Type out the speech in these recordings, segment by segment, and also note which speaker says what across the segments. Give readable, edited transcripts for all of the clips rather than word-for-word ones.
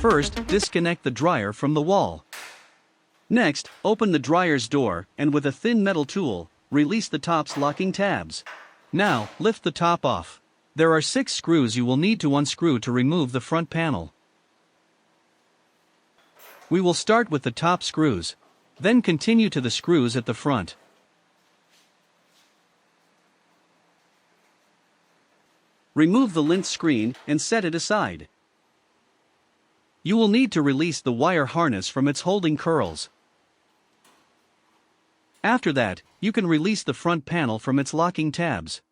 Speaker 1: First, disconnect the dryer from the wall. Next, open the dryer's door, and with a thin metal tool, release the top's locking tabs. Now, lift the top off. There are 6 screws you will need to unscrew to remove the front panel. We will start with the top screws, then continue to the screws at the front. Remove the lint screen and set it aside. You will need to release the wire harness from its holding curls. After that, you can release the front panel from its locking tabs.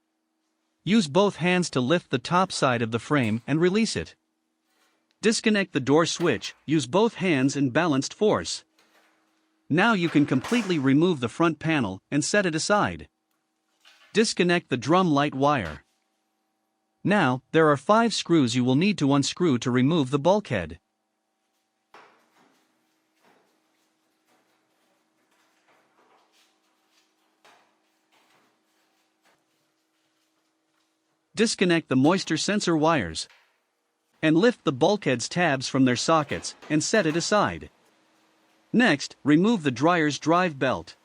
Speaker 1: Use both hands to lift the top side of the frame and release it. Disconnect the door switch, use both hands in balanced force. Now you can completely remove the front panel and set it aside. Disconnect the drum light wire. Now, there are 5 screws you will need to unscrew to remove the bulkhead. Disconnect the moisture sensor wires. And lift the bulkhead's tabs from their sockets and set it aside. Next, remove the dryer's drive belt.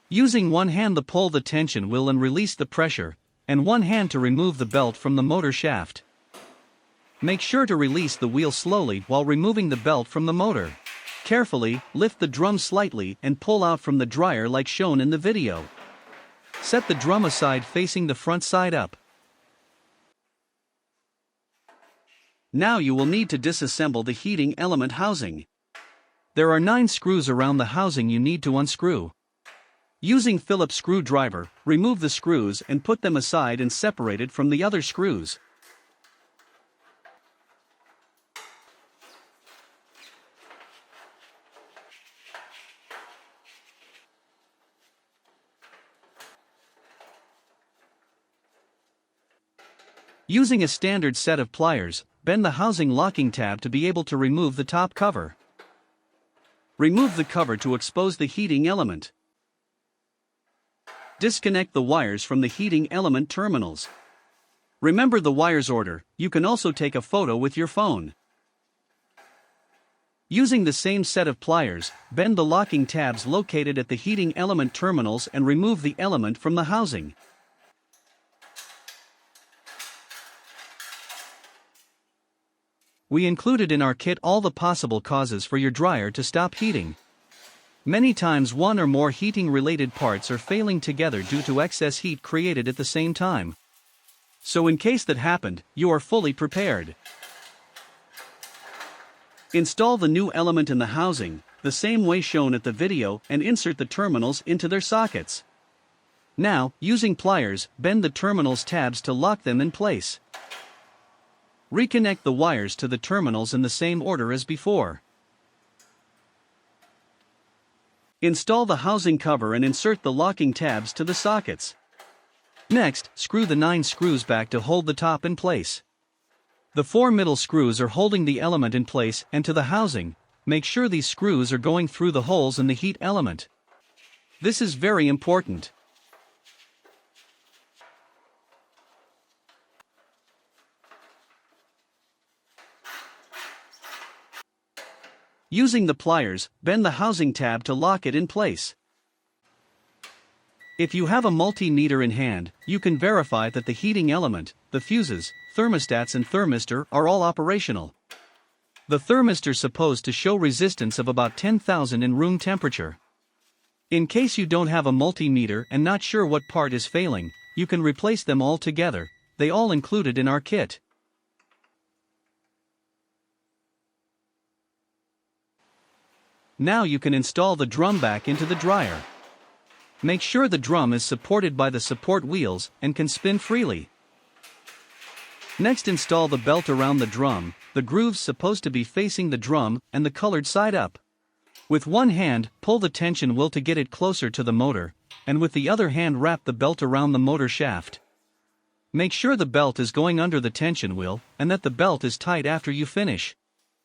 Speaker 1: Using one hand to pull the tension wheel and release the pressure, and one hand to remove the belt from the motor shaft. Make sure to release the wheel slowly while removing the belt from the motor. Carefully, lift the drum slightly and pull out from the dryer like shown in the video. Set the drum aside facing the front side up. Now you will need to disassemble the heating element housing. There are 9 screws around the housing you need to unscrew. Using Phillips screwdriver, remove the screws and put them aside and separate it from the other screws. Using a standard set of pliers, bend the housing locking tab to be able to remove the top cover. Remove the cover to expose the heating element. Disconnect the wires from the heating element terminals. Remember the wires order. You can also take a photo with your phone. Using the same set of pliers, bend the locking tabs located at the heating element terminals and remove the element from the housing. We included in our kit all the possible causes for your dryer to stop heating. Many times one or more heating-related parts are failing together due to excess heat created at the same time. So in case that happened, you are fully prepared. Install the new element in the housing, the same way shown at the video, and insert the terminals into their sockets. Now, using pliers, bend the terminals tabs to lock them in place. Reconnect the wires to the terminals in the same order as before. Install the housing cover and insert the locking tabs to the sockets. Next, screw the 9 screws back to hold the top in place. The 4 middle screws are holding the element in place and to the housing. Make sure these screws are going through the holes in the heat element. This is very important. Using the pliers, bend the housing tab to lock it in place. If you have a multimeter in hand, you can verify that the heating element, the fuses, thermostats and thermistor are all operational. The thermistor is supposed to show resistance of about 10,000 in room temperature. In case you don't have a multimeter and not sure what part is failing, you can replace them all together. They all included in our kit. Now you can install the drum back into the dryer. Make sure the drum is supported by the support wheels and can spin freely. Next, install the belt around the drum. The groove's supposed to be facing the drum and the colored side up. With one hand, pull the tension wheel to get it closer to the motor, and with the other hand wrap the belt around the motor shaft. Make sure the belt is going under the tension wheel and that the belt is tight after you finish.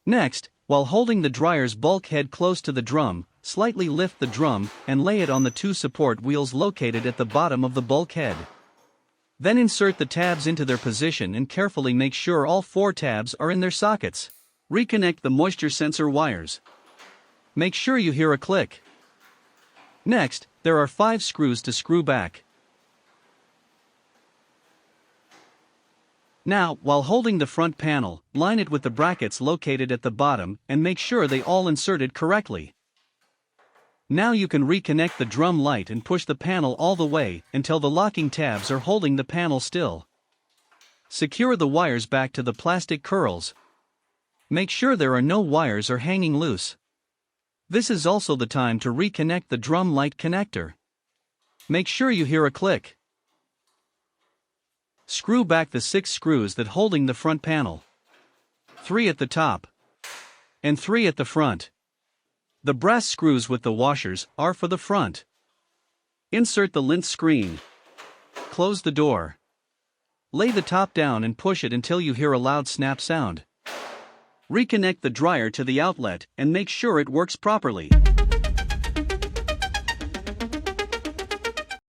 Speaker 1: Next, while holding the dryer's bulkhead close to the drum, slightly lift the drum and lay it on the 2 support wheels located at the bottom of the bulkhead. Then insert the tabs into their position and carefully make sure all 4 tabs are in their sockets. Reconnect the moisture sensor wires. Make sure you hear a click. Next, there are 5 screws to screw back. Now, while holding the front panel, line it with the brackets located at the bottom and make sure they all inserted correctly. Now you can reconnect the drum light and push the panel all the way until the locking tabs are holding the panel still. Secure the wires back to the plastic curls. Make sure there are no wires or hanging loose. This is also the time to reconnect the drum light connector. Make sure you hear a click. Screw back the 6 screws that holding the front panel. 3 at the top and 3 at the front. The brass screws with the washers are for the front. Insert the lint screen. Close the door. Lay the top down and push it until you hear a loud snap sound. Reconnect the dryer to the outlet and make sure it works properly.